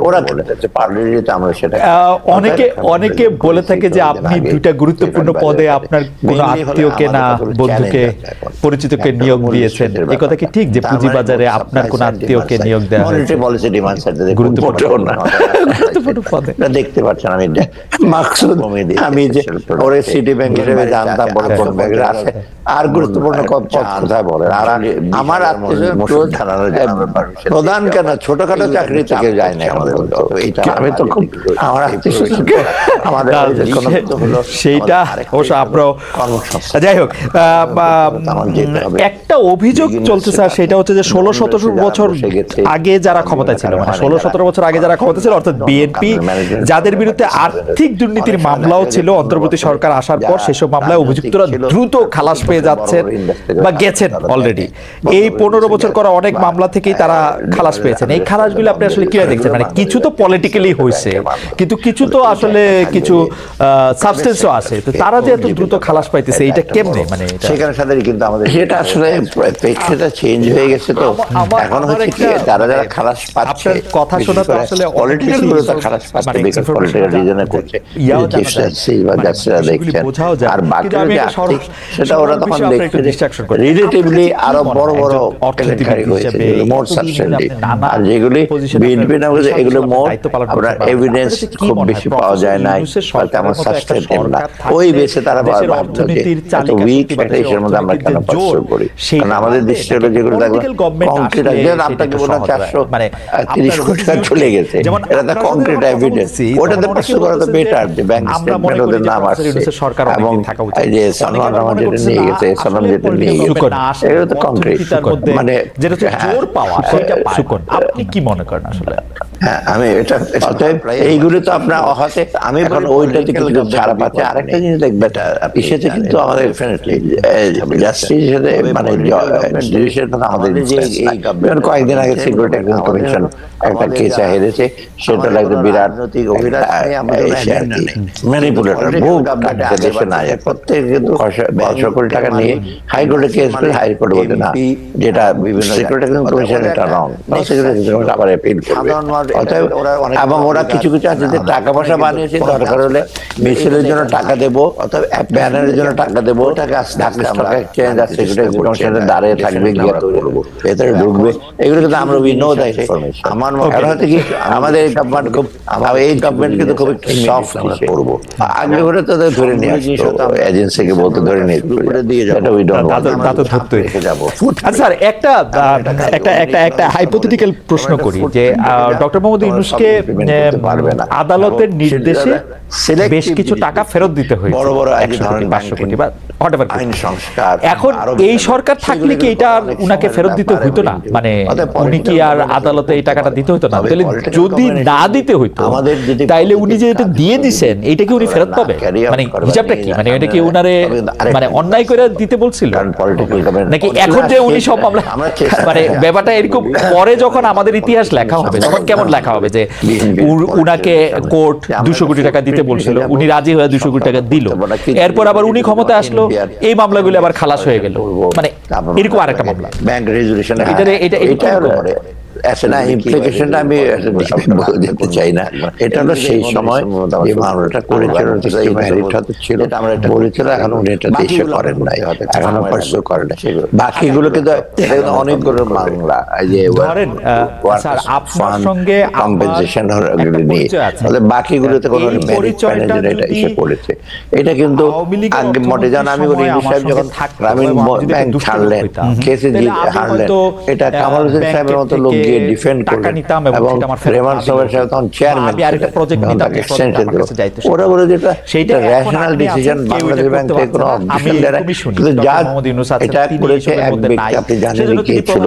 ওরা বলেছে আমরা সেটা। অনেকে বলে থাকে যে আপনি দুইটা গুরুত্বপূর্ণ পদে আপনার কোন আত্মীয়কে না বন্ধুকে পরিচিতকে নিয়োগ দিয়েছেন, এই কথা কি ঠিক যে পুঁজিবাজারে আপনার কোন আত্মীয়কে নিয়োগ দেওয়া হয়েছে গুরুত্বপূর্ণ পদে? দেখতে পাচ্ছেন আমি মাকসুদ, আমি যে ওরে সিটি ব্যাংক হিসেবে জানতাম, বড় কোন ব্যাংকের আছে, আর গুরুত্বপূর্ণ কথা বলেন। আর আমার প্রধান কেন ছোটখাটো চাকরি থেকে যায় না আমাদের, আমি তো খুব আমার সেইটা অবশ্য আপনার। যাই হোক, একটা অভিযোগ চলছে স্যার, সেটা হচ্ছে যে 16-17 বছর আগে যারা ক্ষমতায় ছিল, মানে 16-17 বছর আগে যারা ক্ষমতা ছিল, অর্থাৎ বিএনপি, যাদের বিরুদ্ধে আর্থিক দুর্নীতির মামলাও ছিল, অন্তর্বর্তী সরকার আসার পর সেসব মামলায় অভিযুক্তরা দ্রুত খালাস পেয়ে যাচ্ছেন বা গেছেন অলরেডি। এই 15 বছর করা অনেক মামলা থেকেই তারা খালাস পেয়েছেন। এই খালাসগুলো আপনি আসলে কিভাবে দেখছেন? মানে কিছু তো পলিটিক্যালি হয়েছে, কিন্তু কিছু তো আসলে কিছু সাবস্টেন্সও আছে, তো তারা যে এত দ্রুত খালাস পাইতেছে, এটা কেমনে? মানে সেখানে সাথে কিন্তু আমাদের সেটা আসলে প্রেক্ষিতটা চেঞ্জ হয়ে গেছে। তো এখন হচ্ছে কি তারা যারা খালাস পাচ্ছে, কথা শোনা তো আসলে পলিটিক্যাল গুলো তো খালাস পাচ্ছে বিকজ পলিটিক্যাল রিজনে করছে, আর বাকিরা সেটা ওরা তখন দেখছে রিলেটিভলি আরো বড় বড় কেলেঙ্কারি হয়েছে, মোর সাবস্টেন্টিভ। আর যেগুলি বিএনপি না বলে এগুলো মোর আপনার এভিডেন্স খুব বেশি পাওয়া যায় না, তেমন সাবস্টেন্টিভ না, ওই বেসে তারা ভাবছে যে এত উইক একটা ইস্যুর মধ্যে আমরা কেন পার্সু করি। কারণ আমাদের দৃষ্টি হলো যেগুলো দেখবেন কংক্রিট, আপনাকে বললাম 430 কোটি টাকা চলে গেছে, এটা তো কংক্রিট এভিডেন্স, ওটাতে পার্সু করা তো বেটার। যে ব্যাংক স্টেটমেন্ট ওদের নাম আসছে, এবং এই যে সালমান রহমান যেটা নিয়ে গেছে, সালাম যেটা নিয়ে গেছে, এটা তো কংক্রিট, মানে যেটা জোর পাওয়া, সেটা সুকন আপনি কি মনে করেন আসলে? হ্যাঁ, আমি এটা এইগুলো তো আপনার হাতে, আমি এখন ওইটাতে কিছু ছাড়া পাচ্ছি। আরেকটা জিনিস দেখবেন, ইসেতে কিন্তু আমাদের জাস্টিস হিসেবে মানে আমাদের কয়েকদিন আগে সিকিউরিটি এক্সচেঞ্জ কমিশন একটা কেসে হেরেছে, সেটা লাগবে বিরাট ম্যানিপুলেটর, বহু দেশে না যায়, প্রত্যেক কিন্তু 100 কোটি টাকা নিয়ে হাইকোর্টে কেস করে, হাইকোর্ট বলতে না, যেটা বিভিন্ন সিকিউরিটি এক্সচেঞ্জ কমিশন এটা রং, সিকিউরিটি আবার অ্যাপিল করবে। এবং ওরা কিছু কিছু আছে যে টাকা পয়সা বানিয়েছে, দরকার হলে মিছিলের জন্য টাকা দেবো, অথবা ব্যানারের জন্য টাকা দেবো, দাঁড়িয়ে থাকবে, গিয়ে করবো, ভেতরে ঢুকবে, এগুলো কিন্তু আমরা উই নো দ্যাট ইনফরমেশন। আমার মনে হচ্ছে কি আমাদের এই গভর্নমেন্ট খুব, এই গভর্নমেন্ট কিন্তু খুব সফট করবো, আগে করে তো ধরে নিয়ে আসতো, এজেন্সিকে বলতে ধরে নিয়ে দিয়ে যাবো, উই ডোন্ট ওয়ান্ট তা তো ধরতে রেখে যাবো। স্যার একটা হাইপোথেটিক্যাল প্রশ্ন করি যে ডক্টর মোহাম্মদ ইউনূসকে আদালতের নির্দেশে বেশ কিছু টাকা ফেরত দিতে হয়েছে, বড় বড় 100 কোটি 500 কোটি বা whatever কিছু। আইন সংস্কার এখন এই সরকার থাকলে কি এটা উনাকে ফেরত দিতে হইতো না? মানে উনি কি আর আদালতে এই টাকাটা দিতে হইতো না? তাহলে যদি না দিতে হইতো তাইলে উনি যে এটা দিয়ে দিছেন এটা কি উনি ফেরত পাবে? মানে হিসাবটা কি? মানে এটা কি উনারে মানে অন্যায় করে দিতে বলছিল নাকি এখন যে উনি সব মামলা মানে ব্যাপারটা এরকম পরে যখন আমাদের ইতিহাস লেখা হবে তখন কেমন লেখা হবে যে উনাকে কোর্ট 200 কোটি টাকা দিতে বলছিল, উনি রাজি হয়ে 200 কোটি টাকা দিল, এরপর আবার উনি ক্ষমতায় আসলো, এই মামলাগুলো আবার খালাস হয়ে গেল, মানে এরকম আরেকটা মামলা ব্যাংক রেজুলেশন এটা না ইমপ্লিকেশনটা আমি যেতে চাই না। এটা হলো সেই সময় যে মামলাটা করেছিল ছিল বলেছিল, এখন উনি এটা দেশে করেন নাই, এখনো পার্সু করেন নাই। বাকিগুলো কিন্তু অনেকগুলো মামলা যে আপনার সঙ্গে কম্পেনসেশন নিয়ে বাকিগুলোতে কোনো এটা এসে পড়েছে। এটা কিন্তু আগে মোটে জান আমি বলি সাহেব যখন গ্রামীণ ব্যাংক ছাড়লেন, কেসে হারলেন, এটা কামাল হোসেন সাহেবের মতো লোক গিয়ে ডিফেন্ড করলেন এবং রেমান সাহেবের সাথে তখন চেয়ারম্যান ওরা বলে যেটা সেটা রেশনাল ডিসিশন বাংলাদেশ ব্যাংক থেকে কোনো অবজেকশন দেয় না, কিন্তু জাজ এটা করেছে এক ব্যক্তি, আপনি জানেন কি ছিল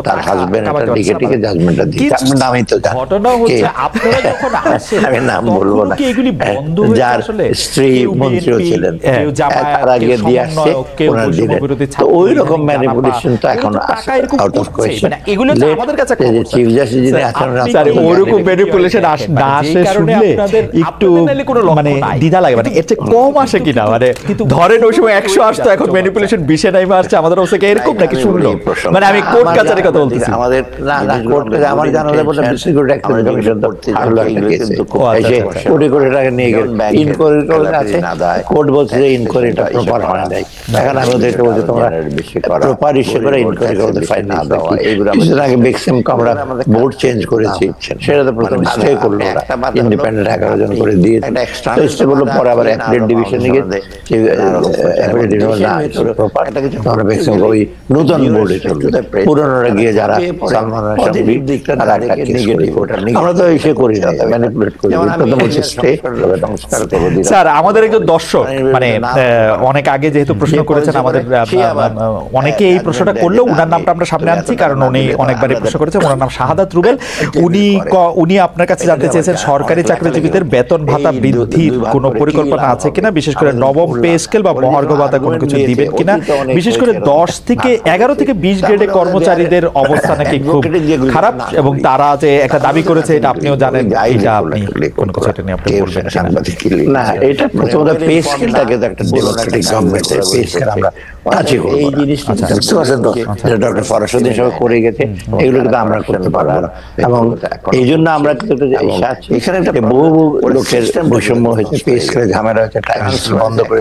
তার হাজবেন্ড একটা টিকে টিকে জাজমেন্টটা দিয়েছে, আপনার নামই তো ঘটনা হচ্ছে আপনারা যখন আসেন আমি নাম বলবো না, যার স্ত্রী মন্ত্রীও ছিলেন, তার আগে দিয়ে আসছে ওনার দিলেন। তো ওই রকম ম্যানিপুলেশন তো এখন আউট অফ কোয়েশ্চন। এগুলো তো আমাদের কাছে চিফ জাস্টিস যিনি আছেন স্যার ওরকম ম্যানিপুলেশন না আসে শুনলে একটু মানে দ্বিধা লাগে, মানে এর চেয়ে কম আসে কিনা, মানে ধরেন ওই সময় 100 আসতো, এখন ম্যানিপুলেশন 20 নাই আসছে আমাদের অবস্থা এরকম নাকি শুনলো? মানে আমি কোর্ট কাছারি কথা বলতেছি, আমাদের না কোর্ট কাছে আমার জানা যায় বলে সিকিউরিটি অ্যাক্ট কমিশন তো আরো একটা কেস এসে কোটি কোটি টাকা নিয়ে গেল, ইনকোয়ারি করে আছে, কোর্ট বলছে যে ইনকোয়ারিটা প্রপার হয় নাই। এখন আমি ওদেরকে বলছি তোমরা প্রপার ইস্যু করে ইনকোয়ারি করতে ফাইন না দেওয়া। এইগুলো আগে ম্যাক্সিমাম আমরা বোর্ড চেঞ্জ করেছি, সেটা তো প্রথম স্টে করলো ওরা, ইন্ডিপেন্ডেন্ট 11 জন করে দিয়ে স্টে করলো, পরে আবার অ্যাপিলেট ডিভিশনে গিয়ে অ্যাপিলেট ডিভিশন না প্রপার আমরা ম্যাক্সিমাম ওই নতুন বোর্ডে চললো, পুরনোরা গিয়ে যারা সালমান তারা একটা কেস করে। আমরা তো এসে করি না, ম্যানিপুলেট করি, প্রথম হচ্ছে স্টে সংস্কার করে দিই। স্যার আমাদের একজন দর্শক মানে অনেক আগে যেহেতু প্রশ্ন করেছেন, আমাদের অনেকে এই প্রশ্নটা করলেও উনার নামটা আমরা সামনে আনছি কারণ উনি অনেকবারই প্রশ্ন করেছেন। ওনার নাম শাহাদাত রুবেল। উনি আপনার কাছে জানতে চেয়েছেন সরকারি চাকরিজীবীদের বেতন ভাতা বৃদ্ধির কোনো পরিকল্পনা আছে কিনা, বিশেষ করে নবম পে স্কেল বা মহার্ঘ ভাতা কোনো কিছু দিবেন কিনা, বিশেষ করে 11 থেকে 20 গ্রেডে কর্মচারীদের অবস্থা নাকি খুব খারাপ এবং তারা যে একটা দাবি করেছে এটা আপনিও জানেন, এটা আপনি কোন কিছু এটা নিয়ে আপনি বলবেন না? এটা প্রথমত পে স্কেলটাকে একটা ডেমোক্রেটিক গভর্নমেন্টের পে স্কেল আমরা কাছে করব, এই জিনিসটা বুঝতে পারছেন তো, যেটা ডক্টর ফরাসউদ্দিন সাহেব করে গেছে, এগুলো কিন্তু আমরা করতে পারবো না এবং এই জন্য আমরা কিন্তু এখানে একটা বহু লোকের বৈষম্য হয়েছে, পে স্কেলে ঝামেলা হয়েছে, টাইম বন্ধ করে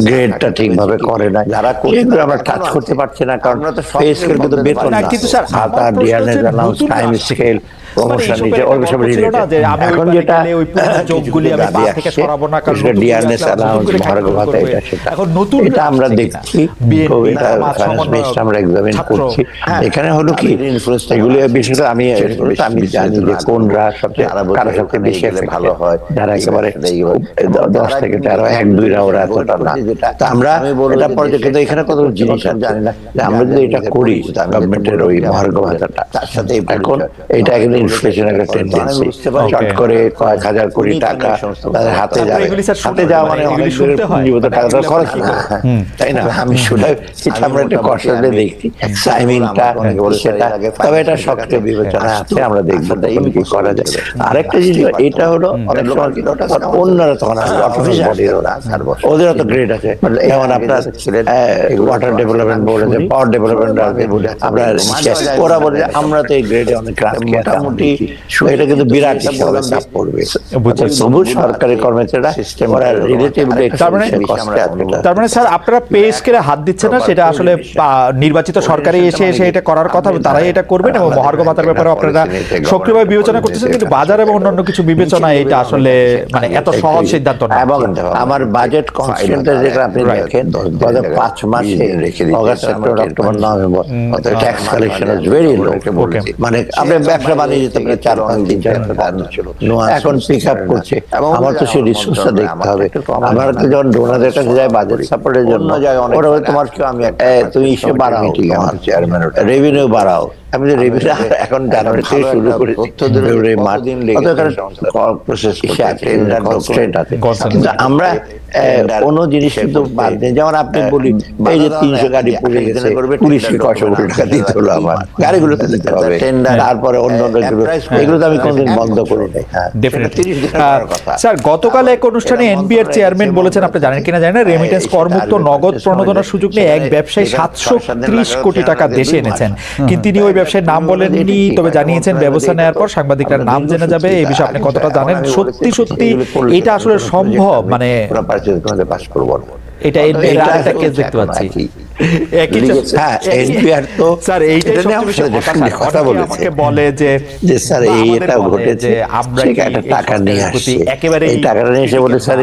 গ্রেডটা ঠিকভাবে করে না, যারা এগুলো আমরা টাচ করতে পারছি না কারণ পে স্কেল কিন্তু বেতন না, কিন্তু স্যার ভাতা, dearness allowance, time scale, promotion নিচে ওর সব রিলেটেড। এখন যেটা যোগগুলি আমি পা থেকে সরাবো না কারণ ডিয়ারনেস অ্যালাউন্স, মহার্ঘ ভাতা, এটা সেটা এখন নতুন এটা আমরা দেখছি, এটা ফাইন্যান্স মিনিস্টার আমরা এক্সামিন করছি। এখানে হলো কি এগুলো বিশেষ করে আমি জানি যে কোনরা সবচেয়ে কারো সবচেয়ে বেশি ভালো হয়, যারা একেবারে 10 থেকে 13, 1-2রা ওরা এতটা না। তা আমরা এটা পরে কিন্তু এখানে কত জিনিস জানি না যে আমরা যদি এটা করি গভর্নমেন্টের ওই মহার্ঘ ভাতাটা, তার সাথে এখন এটা একদম ইনফ্লেশনের একটা টেন্ডেন্সি, চট করে কয়েক হাজার কোটি টাকা তাদের হাতে যাবে, হাতে যাওয়া মানে অনেক পুঁজিগত টাকা খরচ, তাই না? আমি শুনে আমরা একটা কষ্টে দেখছি টাইমিংটা সেটা, তবে এটা সক্রিয় বিবেচনা আছে, আমরা দেখবো কি করা যায়। আরেকটা জিনিস এটা হলো অনেক সময় অন্যরা তখন ওদের অত গ্রেড আছে, যেমন আপনার ওয়াটার ডেভেলপমেন্ট বোর্ড আছে, পাওয়ার ডেভেলপমেন্ট আছে, আপনার ওরা বলে আমরা তো এই গ্রেডে অনেক মোটামুটি এটা কিন্তু বিরাট হিসাবে চাপ পড়বে। তবু সরকারি কর্মচারীরা ওরা রিলেটিভলি তার মানে স্যার আপনারা পে স্কেলে হাত দিচ্ছেন না, সেটা আসলে নির্বাচিত সরকারি এসে এটা করার কথা, তারাই এটা করবেন এবং মহার্ঘ ভাতার ব্যাপারে আপনারা সক্রিয়ভাবে বিবেচনা করতেছেন, কিন্তু বাজার এবং অন্যান্য কিছু বিবেচনায় এটা আসলে মানে এত সহজ সিদ্ধান্ত না। এবং আমার বাজেট কনস্ট্যান্টে যেটা আপনি দেখেন গত 5 মাসে August, September, October, November tax collection is very low, মানে আপনি ব্যবসা বাণিজ্য যে তোমরা 4-5 দিন ছিল, এখন পিক আপ করছে। আমার তো সেই রিসোর্সটা দেখতে হবে। আমার তো যখন ডোনারদের কাছে যায় বাজেট সাপোর্টের জন্য, ওরা বলে তোমার তুমি ইস্যু বাড়াও, আমার চেয়ারম্যান রেভিনিউ বাড়াও। আমি যে রেভিনিউ এখন জানুয়ারি থেকে শুরু করে ফেব্রুয়ারি মার্চ প্রসেস কিন্তু আমরা কোনো জিনিস কিন্তু বাদ নেই। যেমন আপনি বলি এই যে 300 গাড়ি পড়ে গেছে, পুলিশকে 900 কোটি টাকা দিতে হলো, আমার গাড়িগুলো তো দিতে হবে, তারপরে অন্য এগুলো তো আমি কোনদিন বন্ধ করি নাই। স্যার, গতকাল এক অনুষ্ঠানে এনবিআর চেয়ারম্যান বলেছেন, আপনি জানেন কিনা জানেন না, রেমিটেন্স করমুক্ত নগদ প্রণোদনার সুযোগ নিয়ে এক ব্যবসায়ী 730 কোটি টাকা দেশে এনেছেন, কিন্তু তিনি ওই ব্যবসায়ীর নাম বলেননি, তবে জানিয়েছেন ব্যবস্থা নেওয়ার পর সাংবাদিকরা নাম জেনে যাবে। এই বিষয়ে আপনি কতটা জানেন? সত্যি সত্যি এটা আসলে সম্ভব? মানে পাস করবো এটা এনবিআর আরেকটা কেস দেখতে পাচ্ছি। বলে যে স্যার এইটা ঘটেছে, আমরা একটা টাকা নিয়ে আসছি, একেবারে এই টাকাটা নিয়ে এসে বলে স্যার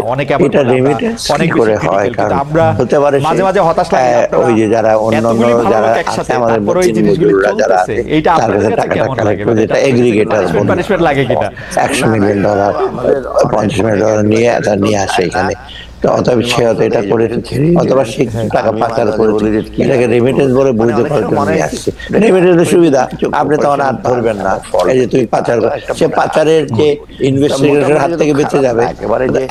এটা রেমিটেন্স অনেক করে হয়, কারণ আমরা হতে পারে মাঝে মাঝে হতাশ লাগে, ওই যে যারা অন্যান্য যারা আছে আমাদের মধ্যে যারা আছে তার কাছে টাকাটা কালেক্ট করে, যেটা এগ্রিগেটর লাগে কিনা $100 মিলিয়ন $50 মিলিয়ন নিয়ে এটা নিয়ে আসে এখানে। অথবা সে হয়তো এটা করেছে, অথবা সে টাকা পাচার করে এটাকে রেমিটেন্স বলে বৈধ করার জন্য নিয়ে আসছে। রেমিটেন্সের সুবিধা আপনি তখন আর ধরবেন না, এই যে তুই পাচার, সে পাচারের যে ইনভেস্টিগেশনের হাত থেকে বেঁচে যাবে।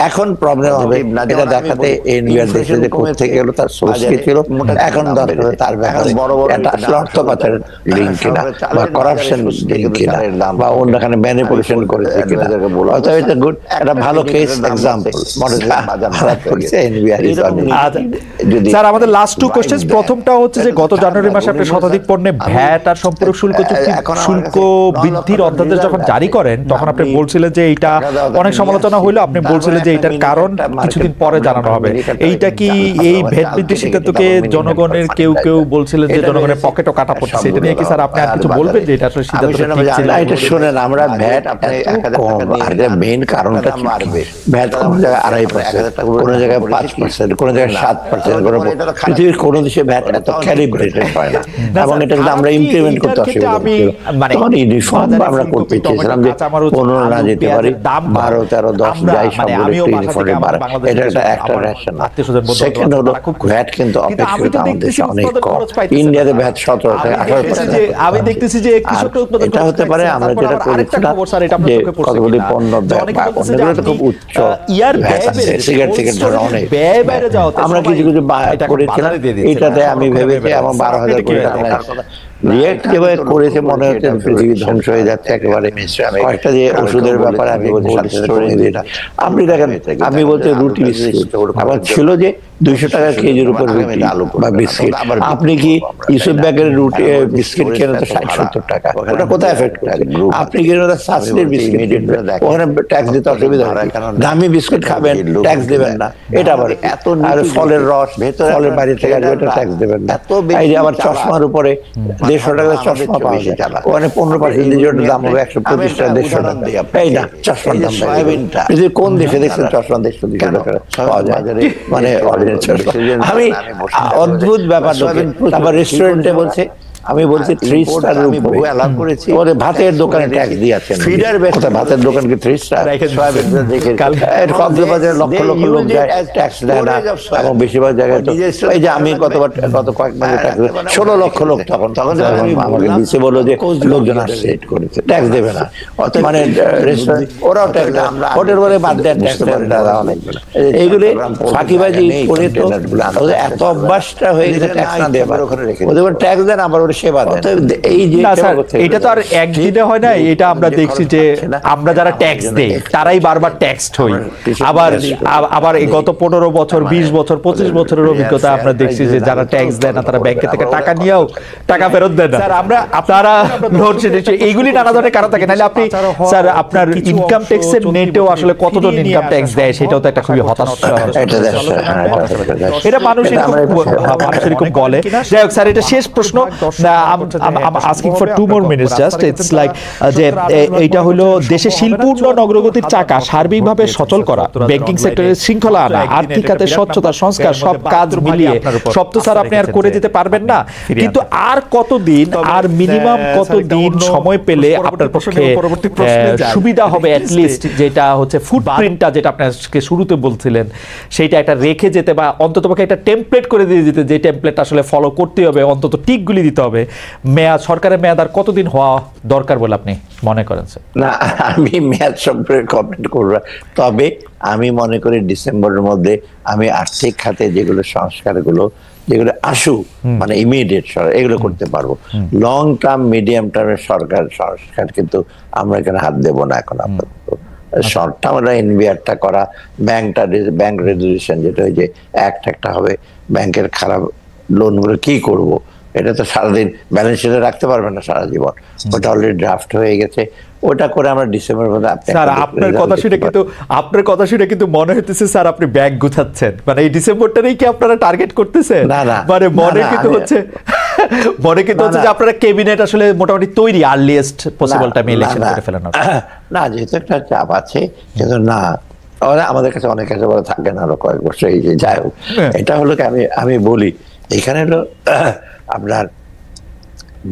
এখন প্রবলেম হবে এটা দেখাতে এনবিআর দেশে যে কোথা থেকে গেল, তার সোর্স কি ছিল, এখন দরকার তার ব্যাপারে এটা আসলে অর্থ পাচারের লিঙ্ক কিনা বা করাপশন লিঙ্ক কিনা বা অন্যখানে ম্যানিপুলেশন করেছে কিনা। অর্থাৎ এটা গুড, একটা ভালো কেস এক্সাম্পল স্যার। আমাদের লাস্ট 2 কোশ্চেন। প্রথমটা হচ্ছে যে গত জানুয়ারি মাসে আপনি শতাধিক পণ্যে ভ্যাট আর সম্পূরক শুল্ক শুল্ক বৃদ্ধির অধ্যাদেশ যখন জারি করেন, তখন আপনি বলছিলেন যে এটা অনেক সমালোচনা হইলো, আপনি বলছিলেন যে এটার কারণ কিছুদিন পরে জানানো হবে। এইটা কি এই ভ্যাট বৃদ্ধির সিদ্ধান্তকে জনগণের কেউ কেউ বলছিলেন যে জনগণের পকেটও কাটা পড়ছে, এটা নিয়ে কি স্যার আপনি আর কিছু বলবেন যে এটা আসলে সিদ্ধান্তটা ঠিক ছিল? এটা শুনেন, আমরা ভ্যাট মেইন কারণটা মারবে, ভ্যাট কোন জায়গায় 2.5%, কোন জায়গায় 5%, কোন জায়গায় 7%, পৃথিবীর কোন দেশে ভ্যাট এত ক্যালিব্রেটেড হয় না, এবং এটা কিন্তু আমরা ইমপ্লিমেন্ট করতে অসুবিধা হচ্ছিল। তখন ইউনিফর্ম আমরা করতে চেয়েছিলাম যে 15 না যেতে পারি, 12, 13, 10 যাই সবগুলো একটু ইউনিফর্মে বাড়ে, এটা একটা রেশন। সেকেন্ড হলো ভ্যাট কিন্তু অপেক্ষিত আমাদের দেশে অনেক কম। ইন্ডিয়াতে ভ্যাট 17 থেকে 18%। আমি দেখতেছি যে এটা হতে পারে আমরা যেটা করেছিলাম যে কতগুলি পণ্য অন্যগুলো তো খুব উচ্চ সিগারেট থেকে ধরে অনেক আমরা কিছু কিছু করেছিলাম, এটাতে আমি ভেবেছি আমার 12,000 কোটি টাকা রিয়েক্ট যেভাবে করেছে মনে হচ্ছে পৃথিবী ধ্বংস হয়ে যাচ্ছে একেবারে। কয়েকটা যে ওষুধের ব্যাপারে আমি বলছি, আপনি দেখেন, আমি বলছি রুটি বিস্কিট আমার ছিল যে 200 টাকা কেজির উপর রুটি বা বিস্কিট, আপনি কি ইউসুফ ব্যাগের রুটি বিস্কিট কেনেন তো 60-70 টাকা, ওটা কোথায় এফেক্ট করে? আপনি কিনে সাসলির বিস্কিট, ওখানে ট্যাক্স দিতে অসুবিধা হয়, দামি বিস্কিট খাবেন ট্যাক্স দেবেন না, এটা আবার এত, আর ফলের রস ভেতরে, ফলের বাইরে থেকে আসবে ট্যাক্স দেবেন না। এই যে আবার চশমার উপরে 150 টাকা চশমা পাওয়া যায়, ওখানে 15% দাম হবে 125 টাকা, 150 টাকা। এই না চশমার দাম, কোন দেশে দেখছেন চশমা 150 পাওয়া যায়? মানে আমি অদ্ভুত ব্যাপার। তারপর রেস্টুরেন্টে বলছে, আমি বলছি 3 স্টার আমি বহু অ্যালাউ করেছি, ওরে ভাতের দোকানে ট্যাক্স দিয়েছেন, ফিডার কোথায় ভাতের দোকান কি 3 স্টার? কক্সবাজারে লক্ষ লক্ষ লোক যায়, ট্যাক্স দেয় না, এবং বেশিরভাগ জায়গায় তো এই যে আমি গত কয়েক মাসে ট্যাক্স 16 লক্ষ লোক তখন আমাকে দিচ্ছে, বললো যে লোকজন আসছে করেছে ট্যাক্স দেবে না, মানে রেস্টুরেন্ট ওরাও ট্যাক্স দেয়, হোটেল বলে বাদ দেয় ট্যাক্স দেয় অনেক। এইগুলি ফাঁকিবাজি করে তো এত অভ্যাসটা হয়ে গেছে ট্যাক্স না দেওয়া, ওদের ট্যাক্স দেন আবার সেবা দেন। এই যে এটা তো আর একদিনে হয় না, এটা আমরা দেখছি যে আমরা যারা ট্যাক্স দেই তারাই বারবার ট্যাক্সড হই। আবার গত 15 বছর 20 বছর 25 বছরের অভিজ্ঞতা আমরা দেখছি যে যারা ট্যাক্স দেয় না তারা ব্যাংকে থেকে টাকা নিয়েও টাকা ফেরত দেন না। স্যার আমরা আপনারা এইগুলি নানা ধরনের কারণ থাকে, নাহলে আপনি স্যার আপনার ইনকাম ট্যাক্সের নেটেও আসলে কতজন ইনকাম ট্যাক্স দেয় সেটাও তো একটা খুবই হতাশা। এটা মানুষের খুব বলে। যাই হোক স্যার, এটা শেষ প্রশ্ন। asking for 2 more minutes just. It's like যে এইটা হলো দেশে শিল্প উন্নয়ন অগ্রগতির চাকা সার্বিকভাবে সচল করা, ব্যাংকিং সেক্টরের শৃঙ্খলা আনা, আর্থিক খাতে স্বচ্ছতা, সংস্কার, সব কাজ মিলিয়ে সব তো স্যার আপনি আর করে যেতে পারবেন না, কিন্তু আর কতদিন, আর মিনিমাম কতদিন সময় পেলে আপনার পক্ষে সুবিধা হবে অ্যাট লিস্ট, যেটা হচ্ছে ফুটপ্রিন্টটা যেটা আপনাকে শুরুতে বলছিলেন সেইটা একটা রেখে যেতে, বা অন্ততপক্ষে একটা টেমপ্লেট করে দিয়ে যেতে, যে টেমপ্লেট আসলে ফলো করতে হবে, অন্তত টিকগুলি দিতে হবে। মেয়াদ, সরকারের মেয়াদ আর কতদিন হওয়া দরকার বলে আপনি মনে করেন স্যার? না, আমি মেয়াদ সম্পর্কে কমেন্ট করব, তবে আমি মনে করি ডিসেম্বরের মধ্যে আমি আর্থিক খাতে যেগুলো সংস্কারগুলো যেগুলো আসুক, মানে ইমিডিয়েট এগুলো করতে পারবো। লং টার্ম মিডিয়াম টার্মের সরকার সংস্কার কিন্তু আমরা এখানে হাত দেবো না এখন আপাতত। শর্ট টার্ম এনবিআরটা করা, ব্যাংক রেজুলেশন যেটা ওই যে একটা হবে, ব্যাংকের খারাপ লোনগুলো কি করব, এটা তো সারাদিন ব্যালেন্স শিটে রাখতে পারবে না সারা জীবন, ওটা অলরেডি ড্রাফট হয়ে গেছে, ওটা করে আমরা ডিসেম্বর মধ্যে। স্যার আপনার কথা শুনে কিন্তু মনে হইতেছে স্যার আপনি ব্যাগ গুছাচ্ছেন, মানে এই ডিসেম্বরটারই কি আপনারা টার্গেট করতেছেন? মানে মনে কিন্তু হচ্ছে যে আপনারা ক্যাবিনেট আসলে মোটামুটি তৈরি, আর্লিয়েস্ট পসিবল টাইমে ইলেকশন করে ফেলানোর। না, যেহেতু একটা চাপ আছে, কিন্তু না আমাদের কাছে অনেক কাছে বলে থাকে না, আরো কয়েক বছর এই যে যাই হোক, এটা হলো কি আমি বলি এখানে হলো আপনার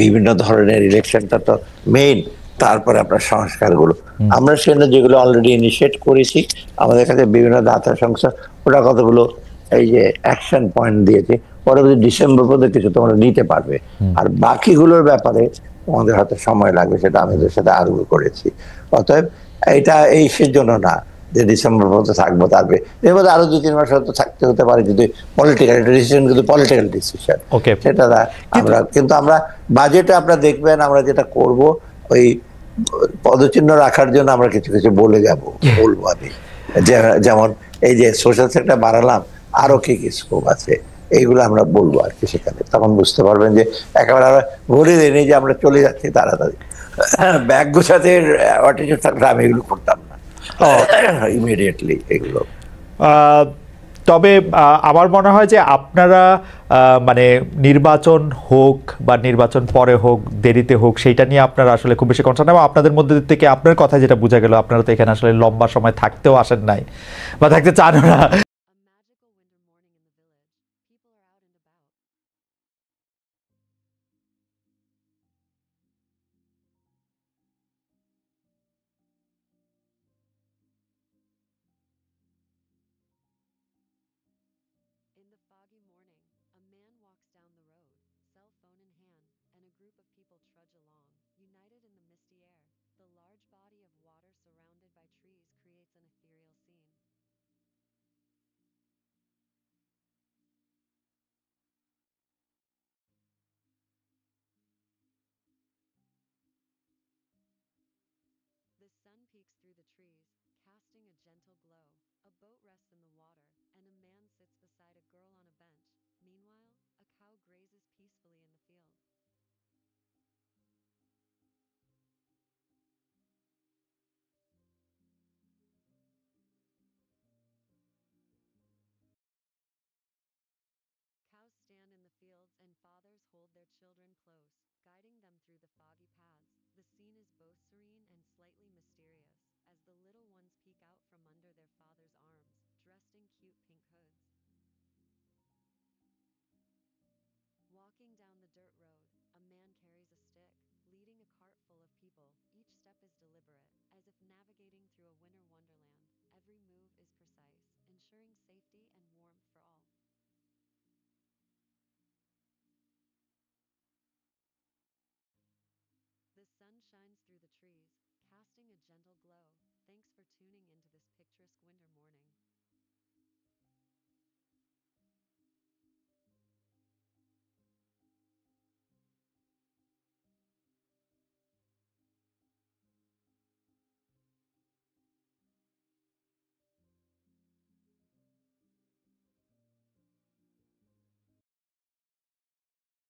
বিভিন্ন ধরনের ইলেকশনটা তো মেইন, তারপরে আপনার সংস্কারগুলো আমরা সেখানে যেগুলো অলরেডি ইনিশিয়েট করেছি, আমাদের কাছে বিভিন্ন দাতা সংস্থা ওরা কতগুলো এই যে অ্যাকশন পয়েন্ট দিয়েছে, পরবর্তী ডিসেম্বর পর্যন্ত কিছু তোমরা নিতে পারবে, আর বাকিগুলোর ব্যাপারে তোমাদের হয়তো সময় লাগবে, সেটা আমাদের সাথে আর্গু করেছি। অতএব এটা এই সেজন্য না যে ডিসেম্বর পর্যন্ত থাকবো, তারপরে এর মধ্যে আরো 2-3 মাস হয়তো থাকতে হতে পারে, যদি পলিটিক্যাল ডিসিশন, কিন্তু পলিটিক্যাল ডিসিশন সেটা আমরা, কিন্তু আমরা বাজেটে আপনারা দেখবেন আমরা যেটা করব, ওই পদচিহ্ন রাখার জন্য আমরা কিছু কিছু বলে যাব, বলবো আমি, যেমন এই যে সোশ্যাল সেক্টর বাড়ালাম, আরো কি কি স্কোপ আছে, এইগুলো আমরা বলবো আর কি সেখানে, তখন বুঝতে পারবেন যে একেবারে আমরা বলে দিইনি যে আমরা চলে যাচ্ছি তাড়াতাড়ি, ব্যাগ গোছাতে অ্যাটিটিউড থাকলে আমি এগুলো করতাম না ইমিডিয়েটলি এগুলো। তবে আমার মনে হয় যে আপনারা মানে নির্বাচন হোক বা নির্বাচন পরে হোক, দেরিতে হোক, সেইটা নিয়ে আপনারা আসলে খুব বেশি কনসার্ন, এবং আপনাদের মধ্যে থেকে আপনার কথা যেটা বোঝা গেল, আপনারা তো এখানে আসলে লম্বা সময় থাকতেও আসেন নাই বা থাকতে চান না। In the foggy morning, a man walks down the road, cell phone in hand, and a group of people trudge along, united in the misty air. The large body of water surrounded by trees creates an ethereal scene. The sun peeks through the trees, casting a gentle glow. A boat rests in the water, and a man sits beside a girl on a bench. Meanwhile, a cow grazes peacefully in the field. Cows stand in the fields and fathers hold their children close, guiding them through the foggy paths. The scene is both serene and slightly mysterious, as the little ones peek out from under their father's arms, dressed in cute pink hoods. Walking down the dirt road, a man carries a stick, leading a cart full of people. Each step is deliberate, as if navigating through a winter wonderland. Every move is precise, ensuring safety and warmth for all. The sun shines through the trees, casting a gentle glow. Thanks for tuning into this picturesque winter morning.